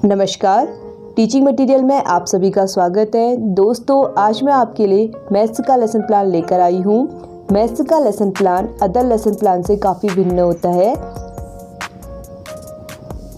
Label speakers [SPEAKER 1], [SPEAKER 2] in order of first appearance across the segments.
[SPEAKER 1] नमस्कार, teaching material में आप सभी का स्वागत है। दोस्तों, आज मैं आपके लिए मैथ्स का लेसन प्लान लेकर आई हूँ। मैथ्स का lesson plan other lesson plan से काफ़ी भिन्न होता है।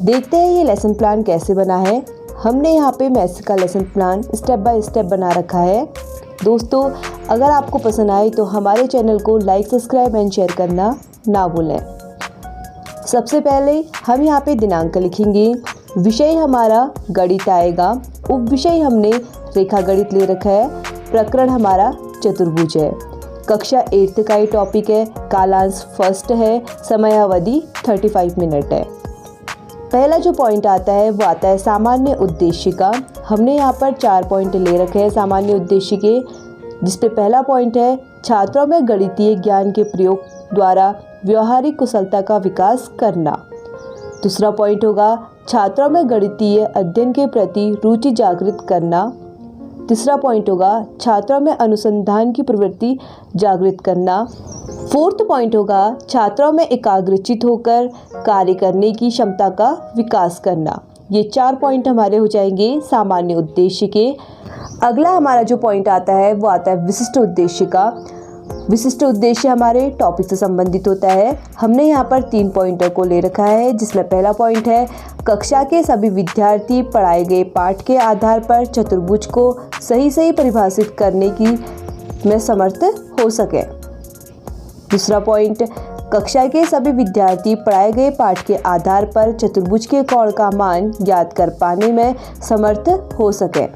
[SPEAKER 1] देखते हैं ये लेसन प्लान कैसे बना है। हमने यहाँ पे मैथ्स का lesson plan step by step बना रखा है। दोस्तों, अगर आपको पसंद आए तो हमारे चैनल को लाइक, सब्सक्राइब एंड शेयर करना ना भूलें। सबसे पहले हम यहाँ पे दिनांक लिखेंगे। विषय हमारा गणित आएगा। उप विषय हमने रेखा गणित ले रखा है। प्रकरण हमारा चतुर्भुज है। कक्षा 8th का ये टॉपिक है। कालांश फर्स्ट है। समयावधि 35 मिनट है। पहला जो पॉइंट आता है वो आता है सामान्य उद्देश्य का। हमने यहाँ पर 4 पॉइंट ले रखे हैं सामान्य उद्देश्य के, जिसपे पहला पॉइंट है छात्रों में गणितीय ज्ञान के प्रयोग द्वारा व्यवहारिक कुशलता का विकास करना। दूसरा पॉइंट होगा छात्रों में गणितीय अध्ययन के प्रति रुचि जागृत करना। तीसरा पॉइंट होगा छात्रों में अनुसंधान की प्रवृत्ति जागृत करना। फोर्थ पॉइंट होगा छात्रों में एकाग्रचित होकर कार्य करने की क्षमता का विकास करना। ये 4 पॉइंट हमारे हो जाएंगे सामान्य उद्देश्य के। अगला हमारा जो पॉइंट आता है वो आता है विशिष्ट उद्देश्य का। विशिष्ट उद्देश्य हमारे टॉपिक से संबंधित होता है। हमने यहाँ पर 3 पॉइंटों को ले रखा है, जिसमें पहला पॉइंट है कक्षा के सभी विद्यार्थी पढ़ाए गए पाठ के आधार पर चतुर्भुज को सही परिभाषित करने की में समर्थ हो सके। दूसरा पॉइंट, कक्षा के सभी विद्यार्थी पढ़ाए गए पाठ के आधार पर चतुर्भुज के कोण का मान ज्ञात कर पाने में समर्थ हो सके।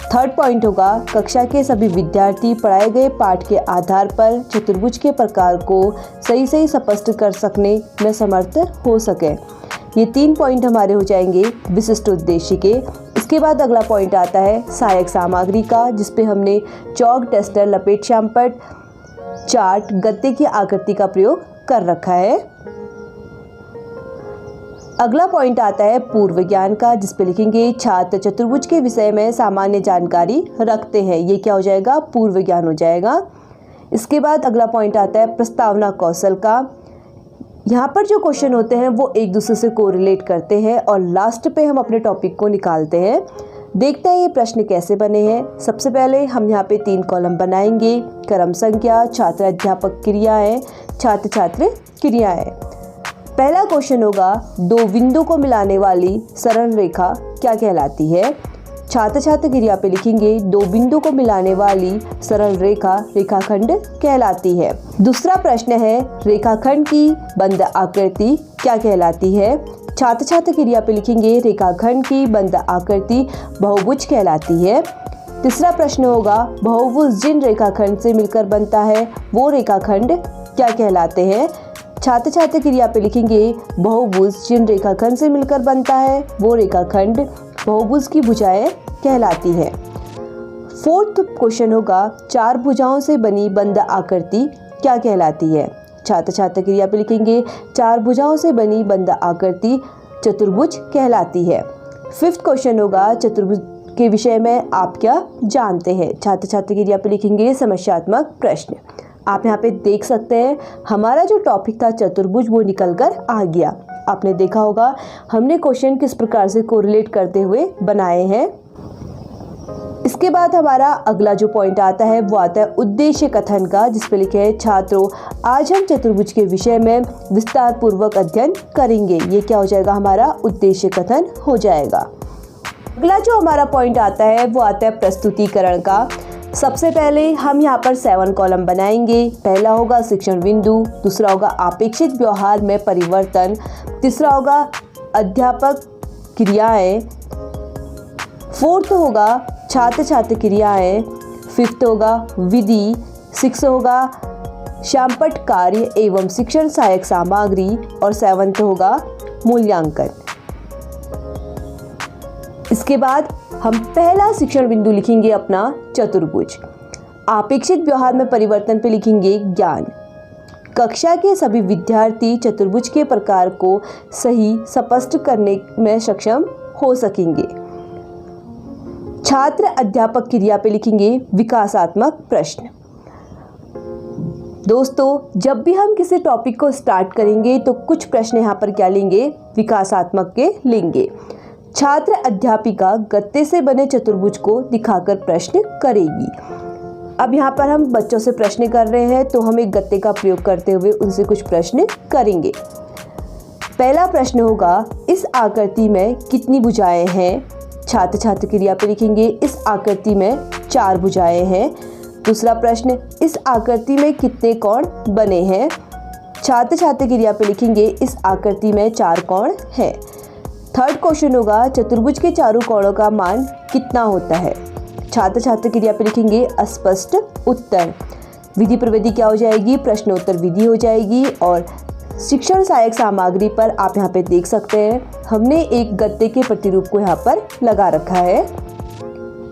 [SPEAKER 1] थर्ड पॉइंट होगा कक्षा के सभी विद्यार्थी पढ़ाए गए पाठ के आधार पर चतुर्भुज के प्रकार को सही स्पष्ट कर सकने में समर्थ हो सके। ये 3 पॉइंट हमारे हो जाएंगे विशिष्ट उद्देश्य के। इसके बाद अगला पॉइंट आता है सहायक सामग्री का, जिसपे हमने चौक, टेस्टर, लपेट, श्यामपट्ट, चार्ट, गत्ते की आकृति का प्रयोग कर रखा है। अगला पॉइंट आता है पूर्व ज्ञान का, जिस पे लिखेंगे छात्र चतुर्भुज के विषय में सामान्य जानकारी रखते हैं। ये क्या हो जाएगा? पूर्व ज्ञान हो जाएगा। इसके बाद अगला पॉइंट आता है प्रस्तावना कौशल का। यहाँ पर जो क्वेश्चन होते हैं वो एक दूसरे से कोरिलेट करते हैं और लास्ट पे हम अपने टॉपिक को निकालते हैं। देखते हैं ये प्रश्न कैसे बने हैं। सबसे पहले हम यहाँ पे 3 कॉलम बनाएंगे। क्रम संख्या, छात्र अध्यापक क्रियाएं, छात्र छात्र क्रियाएं। पहला क्वेश्चन होगा 2 बिंदु को मिलाने वाली सरल रेखा क्या कहलाती है? छात्र छात्र क्रिया पे लिखेंगे 2 बिंदु को मिलाने वाली सरल रेखा रेखाखंड कहलाती है। दूसरा प्रश्न है रेखाखंड की बंद आकृति क्या कहलाती है? छात्र छात्र क्रिया पे लिखेंगे रेखाखंड की बंद आकृति बहुभुज कहलाती है। तीसरा प्रश्न होगा बहुभुज जिन रेखाखंड से मिलकर बनता है वो रेखाखंड क्या कहलाते हैं? छात्र छात्र क्रिया पे लिखेंगे बहुभुज जिन रेखाखंड से मिलकर बनता है वो रेखाखंड बहुभुज की भुजाएं कहलाती है। फोर्थ क्वेश्चन होगा 4 भुजाओं से बनी बंद आकृति क्या कहलाती है? छात्र छात्र क्रिया पे लिखेंगे 4 भुजाओं से बनी बंद आकृति चतुर्भुज कहलाती है। फिफ्थ क्वेश्चन होगा चतुर्भुज के विषय में आप क्या जानते हैं? छात्र छात्र क्रिया पे लिखेंगे समस्यात्मक प्रश्न। आप यहाँ पे देख सकते हैं हमारा जो टॉपिक था चतुर्भुज वो निकल कर आ गया। आपने देखा होगा हमने क्वेश्चन किस प्रकार से कोरिलेट करते हुए बनाए हैं। इसके बाद हमारा अगला जो पॉइंट आता है वो आता है उद्देश्य कथन का, जिस पे लिखे है छात्रों आज हम चतुर्भुज के विषय में विस्तार पूर्वक अध्ययन करेंगे। ये क्या हो जाएगा? हमारा उद्देश्य कथन हो जाएगा। अगला जो हमारा पॉइंट आता है वो आता है प्रस्तुतिकरण का। सबसे पहले हम यहाँ पर 7 कॉलम बनाएंगे। पहला होगा शिक्षण बिंदु, दूसरा होगा अपेक्षित व्यवहार में परिवर्तन, तीसरा होगा अध्यापक क्रियाएं, फोर्थ होगा छात्र छात्र क्रियाएं, फिफ्थ होगा विधि, 6 होगा श्यामपट्ट कार्य एवं शिक्षण सहायक सामग्री और 7th होगा मूल्यांकन। इसके बाद हम पहला शिक्षण बिंदु लिखेंगे अपना चतुर्भुज। अपेक्षित व्यवहार में परिवर्तन पे लिखेंगे ज्ञान। कक्षा के सभी विद्यार्थी चतुर्भुज के प्रकार को सही स्पष्ट करने में सक्षम हो सकेंगे। छात्र अध्यापक क्रिया पे लिखेंगे विकासात्मक प्रश्न। दोस्तों, जब भी हम किसी टॉपिक को स्टार्ट करेंगे तो कुछ प्रश्न यहाँ पर क्या लेंगे? विकासात्मक के लेंगे। छात्र अध्यापिका गत्ते से बने चतुर्भुज को दिखाकर प्रश्न करेगी। अब यहाँ पर हम बच्चों से प्रश्न कर रहे हैं, तो हम एक गत्ते का प्रयोग करते हुए उनसे कुछ प्रश्न करेंगे। पहला प्रश्न होगा, इस आकृति में कितनी भुजाएं हैं? छात्र छात्र क्रिया पे लिखेंगे, इस आकृति में 4 भुजाएं हैं। दूसरा प्रश्न, इस आकृति में कितने कोण बने हैं? छात्र छात्र क्रिया पे लिखेंगे, इस आकृति में 4 कोण हैं। थर्ड क्वेश्चन होगा, चतुर्भुज के चारों कोणों का मान कितना होता है? छात्र छात्र क्रिया पे लिखेंगे अस्पष्ट उत्तर। विधि प्रविधि क्या हो जाएगी? प्रश्नोत्तर विधि हो जाएगी। और शिक्षण सहायक सामग्री पर आप यहाँ पे देख सकते हैं, हमने एक गत्ते के प्रतिरूप को यहाँ पर लगा रखा है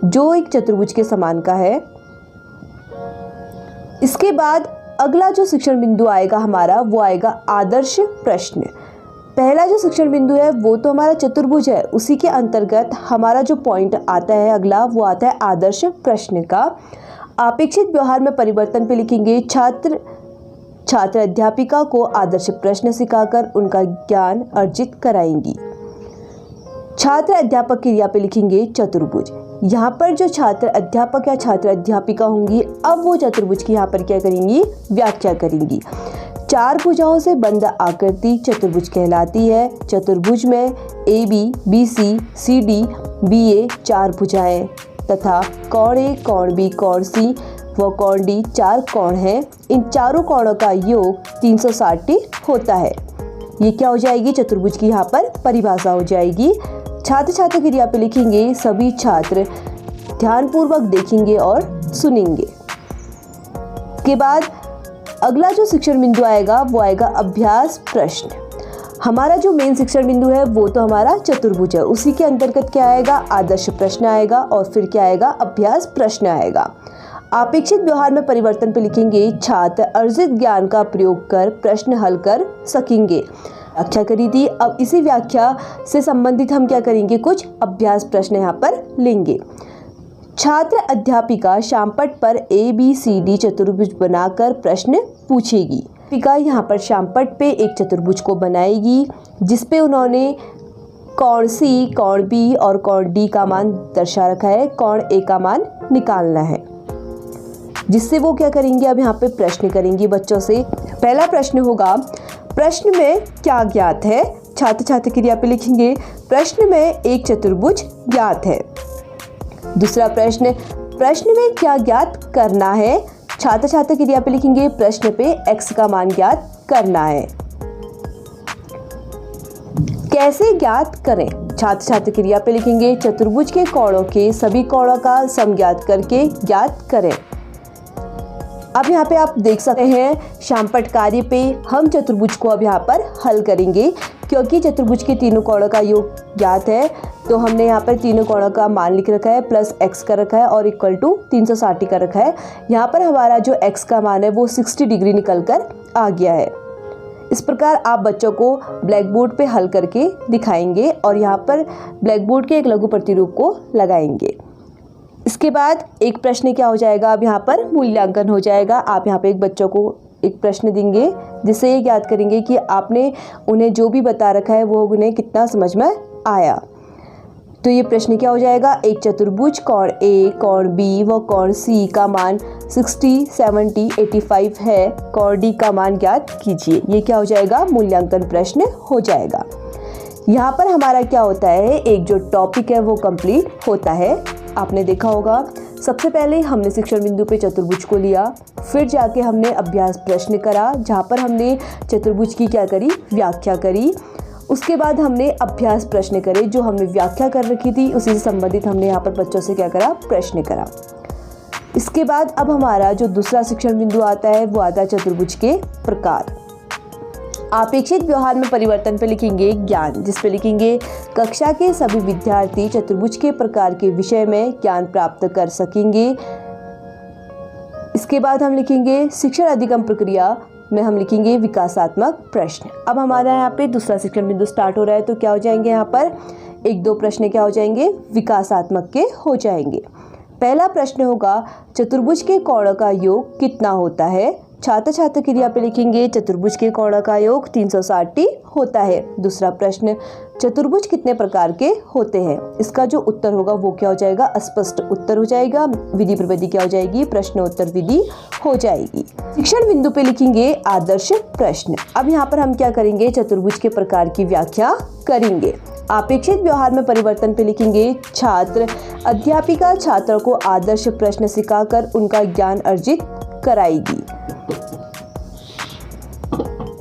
[SPEAKER 1] जो एक चतुर्भुज के समान का है। इसके बाद अगला जो शिक्षण बिंदु आएगा हमारा, वो आएगा आदर्श प्रश्न। पहला जो शिक्षण बिंदु है वो तो हमारा चतुर्भुज है, उसी के अंतर्गत हमारा जो पॉइंट आता है अगला, वो आता है आदर्श प्रश्न का। अपेक्षित व्यवहार में परिवर्तन पे लिखेंगे, छात्र अध्यापिका को आदर्श प्रश्न सिखाकर उनका ज्ञान अर्जित कराएंगी। छात्र अध्यापक क्रिया पे लिखेंगे चतुर्भुज। यहाँ पर जो छात्र अध्यापक या छात्र अध्यापिका होंगी, अब वो चतुर्भुज की यहाँ पर क्या करेंगी? व्याख्या करेंगी। 4 भुजाओं से बंद आकृति चतुर्भुज कहलाती है। चतुर्भुज में AB, BC, CD, BA 4 भुजाएं तथा कोण A, कोण B, कोण C व कोण D 4 कोण हैं। इन चारों कोणों का योग 360 होता है। ये क्या हो जाएगी? चतुर्भुज की यहाँ पर परिभाषा हो जाएगी। छात्र छात्र क्रिया पे लिखेंगे, सभी छात्र ध्यानपूर्वक देखेंगे और सुनेंगे। के बाद अगला जो शिक्षण बिंदु आएगा वो आएगा अभ्यास प्रश्न। हमारा जो मेन शिक्षण बिंदु है वो तो हमारा चतुर्भुज है, उसी के अंतर्गत क्या आएगा? आदर्श प्रश्न आएगा और फिर क्या आएगा? अभ्यास प्रश्न आएगा। अपेक्षित व्यवहार में परिवर्तन पे लिखेंगे, छात्र अर्जित ज्ञान का प्रयोग कर प्रश्न हल कर सकेंगे। व्याख्या करी थी, अब इसी व्याख्या से संबंधित हम क्या करेंगे? कुछ अभ्यास प्रश्न यहाँ पर लेंगे। छात्र अध्यापिका शामपट पर ABCD चतुर्भुज बनाकर प्रश्न पूछेगी। अध्यापिका यहाँ पर शामपट पे एक चतुर्भुज को बनाएगी जिसपे उन्होंने कोण C, कोण B और कोण D का मान दर्शा रखा है। कोण A का मान निकालना है, जिससे वो क्या करेंगे? अब यहाँ पे प्रश्न करेंगी बच्चों से। पहला प्रश्न होगा, प्रश्न में क्या ज्ञात है? छात्र छात्र क्रिया पे लिखेंगे, प्रश्न में एक चतुर्भुज ज्ञात है। दूसरा प्रश्न, प्रश्न में क्या ज्ञात करना है? छात्र छात्र क्रिया पे लिखेंगे, प्रश्न पे x का मान ज्ञात करना है। कैसे ज्ञात करें? छात्र छात्र क्रिया पे लिखेंगे, चतुर्भुज के कोणों के सभी कोणों का सम ज्ञात करके ज्ञात करें। अब यहाँ पे आप देख सकते हैं शामपट कार्य पे हम चतुर्भुज को अब यहाँ पर हल करेंगे, क्योंकि चतुर्भुज के तीनों कोणों का योग ज्ञात है, तो हमने यहाँ पर तीनों कोणों का मान लिख रखा है, प्लस x का रखा है और इक्वल टू 360 का रखा है। यहाँ पर हमारा जो x का मान है वो 60 डिग्री निकल कर आ गया है। इस प्रकार आप बच्चों को ब्लैक बोर्ड पे हल करके दिखाएंगे और यहाँ पर ब्लैक बोर्ड के एक लघु प्रतिरूप को लगाएंगे। इसके बाद एक प्रश्न क्या हो जाएगा? अब यहाँ पर मूल्यांकन हो जाएगा। आप यहाँ पे एक बच्चों को एक प्रश्न देंगे जिससे ये याद करेंगे कि आपने उन्हें जो भी बता रखा है वो उन्हें कितना समझ में आया। तो ये प्रश्न क्या हो जाएगा? एक चतुर्भुज कोण A, कोण B व कोण C का मान 60, 70, 85 है। कोण D का मान ज्ञात कीजिए। ये क्या हो जाएगा? मूल्यांकन प्रश्न हो जाएगा। यहाँ पर हमारा क्या होता है? एक जो टॉपिक है वो कंप्लीट होता है। आपने देखा होगा, सबसे पहले हमने शिक्षण बिंदु पे चतुर्भुज को लिया, फिर जाके हमने अभ्यास प्रश्न करा जहाँ पर हमने चतुर्भुज की क्या करी? व्याख्या करी। उसके बाद हमने अभ्यास प्रश्न करे, जो हमने व्याख्या कर रखी थी उसी से संबंधित हमने यहाँ पर बच्चों से क्या करा? प्रश्न करा। इसके बाद अब हमारा जो दूसरा शिक्षण बिंदु आता है वो आता है चतुर्भुज के प्रकार। अपेक्षित व्यवहार में परिवर्तन पे लिखेंगे ज्ञान, जिस पे लिखेंगे कक्षा के सभी विद्यार्थी चतुर्भुज के प्रकार के विषय में ज्ञान प्राप्त कर सकेंगे। इसके बाद हम लिखेंगे शिक्षण अधिगम प्रक्रिया में हम लिखेंगे विकासात्मक प्रश्न। अब हमारा यहाँ पे दूसरा शिक्षण बिंदु स्टार्ट हो रहा है, तो क्या हो जाएंगे? यहाँ पर 1-2 प्रश्न क्या हो जाएंगे? विकासात्मक के हो जाएंगे। पहला प्रश्न होगा, चतुर्भुज के कोणों का योग कितना होता है? छात्र छात्र क्रिया पे लिखेंगे चतुर्भुज के कोणों का योग 360 होता है। दूसरा प्रश्न, चतुर्भुज कितने प्रकार के होते हैं? इसका जो उत्तर होगा वो क्या हो जाएगा? अस्पष्ट उत्तर हो जाएगा। विधि प्रविधि क्या हो जाएगी? प्रश्नोत्तर विधि हो जाएगी। शिक्षण बिंदु पे लिखेंगे आदर्श प्रश्न। अब यहाँ पर हम क्या करेंगे? चतुर्भुज के प्रकार की व्याख्या करेंगे। अपेक्षित व्यवहार में परिवर्तन पे लिखेंगे छात्र अध्यापिका छात्रों को आदर्श प्रश्न सिखाकर उनका ज्ञान अर्जित कराएगी।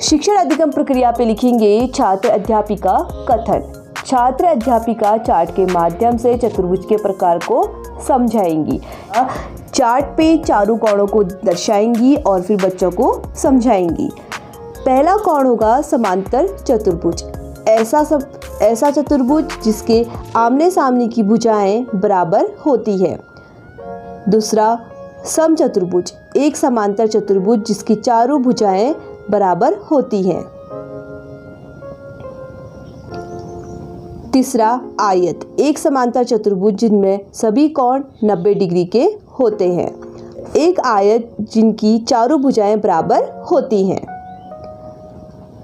[SPEAKER 1] शिक्षण अधिगम प्रक्रिया पे लिखेंगे छात्र अध्यापिका कथन। छात्र अध्यापिका चार्ट के माध्यम से चतुर्भुज के प्रकार को समझाएंगी। चार्ट पे चारों कोणों को दर्शाएंगी और फिर बच्चों को समझाएंगी। पहला कोण होगा समांतर चतुर्भुज, ऐसा चतुर्भुज जिसके आमने सामने की भुजाएं बराबर होती है। दूसरा सम चतुर्भुज, एक समांतर चतुर्भुज जिसकी चारों भुजाएं बराबर होती हैं। तीसरा आयत, एक समांतर चतुर्भुज जिनमें सभी कोण 90 डिग्री के होते हैं। एक आयत जिनकी चारों भुजाएं बराबर होती हैं।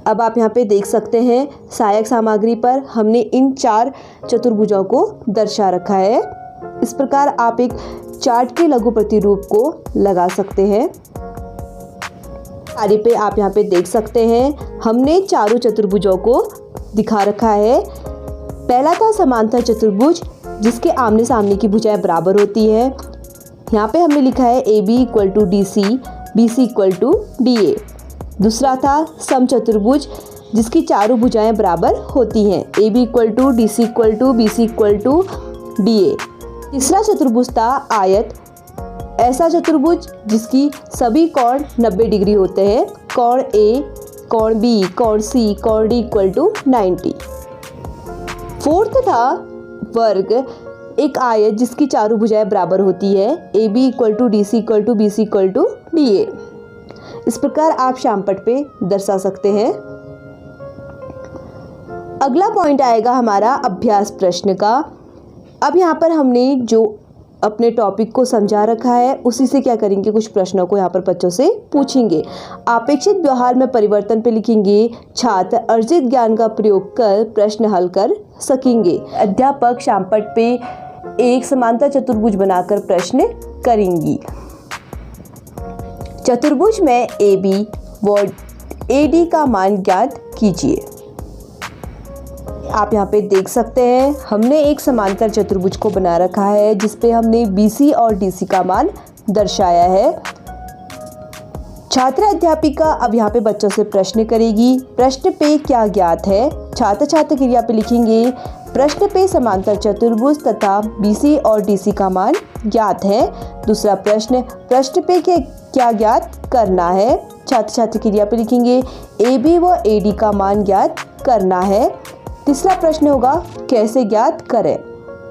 [SPEAKER 1] अब आप यहाँ पे देख सकते हैं सहायक सामग्री पर हमने इन 4 चतुर्भुजों को दर्शा रखा है। इस प्रकार आप एक चार्ट के लघु प्रतिरूप को लगा सकते हैं। आगे पे आप यहाँ पे देख सकते हैं हमने चारों चतुर्भुजों को दिखा रखा है। पहला था समांतर चतुर्भुज जिसके आमने सामने की भुजाएं बराबर होती है। यहाँ पे हमने लिखा है AB = DC, BC = DA। दूसरा था सम चतुर्भुज जिसकी चारों भुजाएं बराबर होती हैं। AB = DC = BC = DA। तीसरा चतुर्भुज था आयत, ऐसा चतुर्भुज जिसकी सभी कोण 90 डिग्री होते हैं। कोण A, कोण B, कोण C, कोण D = 90। फोर्थ था वर्ग, एक आयत जिसकी चारों भुजाएं बराबर होती है। AB = DC = BC = DA। इस प्रकार आप शामपट पे दर्शा सकते हैं। अगला पॉइंट आएगा हमारा अभ्यास प्रश्न का। अब यहाँ पर हमने जो अपने टॉपिक को समझा रखा है उसी से क्या करेंगे, कुछ प्रश्नों को यहाँ पर बच्चों से पूछेंगे। अपेक्षित व्यवहार में परिवर्तन पे लिखेंगे छात्र अर्जित ज्ञान का प्रयोग कर प्रश्न हल कर सकेंगे। अध्यापक शामपट पे एक समांतर चतुर्भुज बनाकर प्रश्न करेंगी। चतुर्भुज में AB व AD का मान ज्ञात कीजिए। आप यहाँ पे देख सकते हैं हमने एक समांतर चतुर्भुज को बना रखा है जिसपे हमने BC और DC का मान दर्शाया है। छात्र अध्यापिका अब यहाँ पे बच्चों से प्रश्न करेगी। प्रश्न पे क्या ज्ञात है? छात्र छात्र क्रिया पे लिखेंगे प्रश्न पे समांतर चतुर्भुज तथा BC और DC का मान ज्ञात है। दूसरा प्रश्न पे क्या ज्ञात करना है? छात्र छात्र क्रिया पे लिखेंगे AB व AD का मान ज्ञात करना है। तीसरा प्रश्न होगा कैसे ज्ञात करें?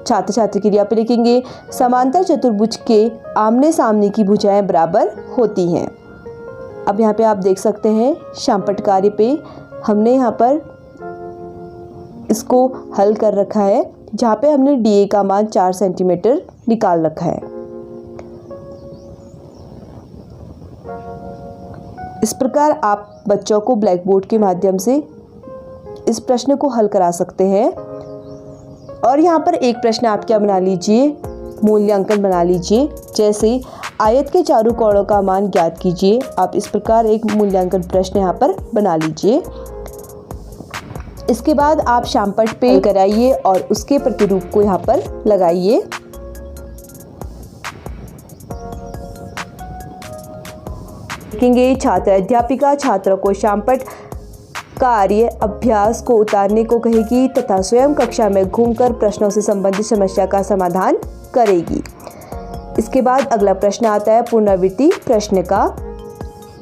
[SPEAKER 1] छात्र छात्र क्रिया पे लिखेंगे समांतर चतुर्भुज के आमने सामने की भुजाएं बराबर होती हैं। अब यहाँ पे आप देख सकते हैं शामपट कार्य पे हमने यहाँ पर इसको हल कर रखा है जहाँ पे हमने DA का मान 4 सेंटीमीटर निकाल रखा है। इस प्रकार आप बच्चों को ब्लैक बोर्ड के माध्यम से इस प्रश्न को हल करा सकते हैं। और यहाँ पर एक प्रश्न आप क्या बना लीजिए, मूल्यांकन बना लीजिए। जैसे आयत के चारों कोणों का मान ज्ञात कीजिए। आप इस प्रकार एक मूल्यांकन प्रश्न यहाँ पर बना लीजिए। इसके बाद आप शामपट पे कराइए और उसके प्रतिरूप को यहाँ पर लगाइए। देखेंगे छात्र अध्यापिका छात्रों को शामपट कार्य अभ्यास को उतारने को कहेगी तथा स्वयं कक्षा में घूमकर प्रश्नों से संबंधित समस्या का समाधान करेगी। इसके बाद अगला प्रश्न आता है पुनरावृत्ति प्रश्न का।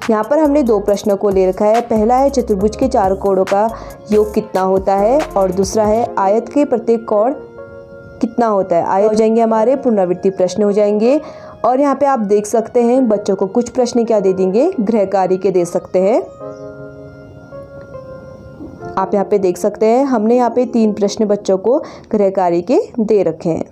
[SPEAKER 1] यहाँ पर हमने 2 प्रश्नों को ले रखा है। पहला है चतुर्भुज के 4 कोणों का योग कितना होता है और दूसरा है आयत के प्रत्येक कोण कितना होता है। आयत हो जाएंगे हमारे, पुनरावृत्ति प्रश्न हो जाएंगे। और यहाँ पे आप देख सकते हैं बच्चों को कुछ प्रश्न क्या दे देंगे, गृह कार्य के दे सकते हैं। आप यहाँ पे देख सकते हैं हमने यहाँ पे 3 प्रश्न बच्चों को गृह कार्य के दे रखे हैं।